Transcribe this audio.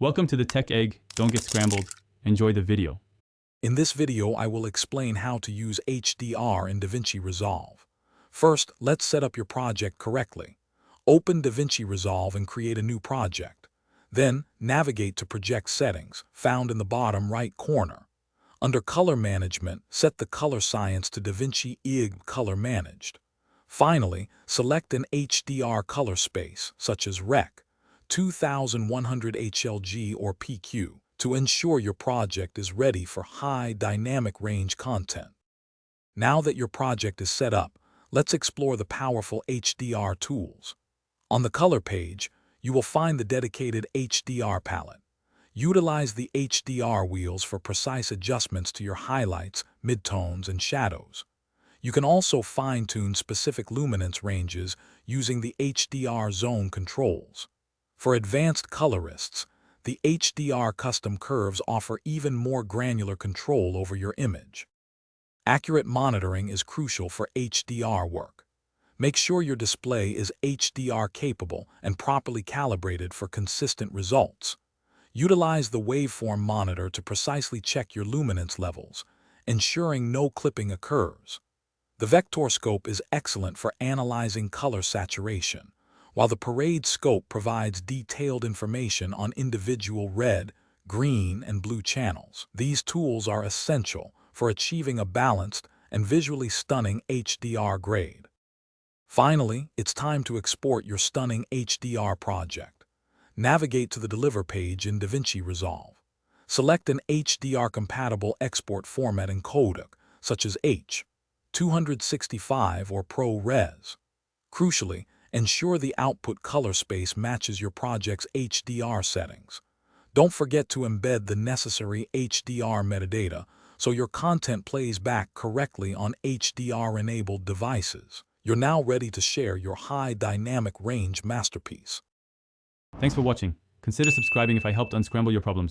Welcome to the Tech Egg. Don't get scrambled. Enjoy the video. In this video, I will explain how to use HDR in DaVinci Resolve. First, let's set up your project correctly. Open DaVinci Resolve and create a new project. Then, navigate to Project Settings, found in the bottom right corner. Under Color Management, set the color science to DaVinci IG Color Managed. Finally, select an HDR color space, such as Rec. 2100 HLG or PQ, to ensure your project is ready for high dynamic range content. Now that your project is set up, let's explore the powerful HDR tools. On the color page, you will find the dedicated HDR palette. Utilize the HDR wheels for precise adjustments to your highlights, midtones, and shadows. You can also fine-tune specific luminance ranges using the HDR zone controls. For advanced colorists, the HDR custom curves offer even more granular control over your image. Accurate monitoring is crucial for HDR work. Make sure your display is HDR capable and properly calibrated for consistent results. Utilize the waveform monitor to precisely check your luminance levels, ensuring no clipping occurs. The vector scope is excellent for analyzing color saturation, while the parade scope provides detailed information on individual red, green, and blue channels. These tools are essential for achieving a balanced and visually stunning HDR grade. Finally, it's time to export your stunning HDR project. Navigate to the Deliver page in DaVinci Resolve. Select an HDR-compatible export format in codec, such as H.265 or ProRes. Crucially, ensure the output color space matches your project's HDR settings. Don't forget to embed the necessary HDR metadata so your content plays back correctly on HDR-enabled devices. You're now ready to share your high dynamic range masterpiece. Thanks for watching. Consider subscribing if I helped unscramble your problems.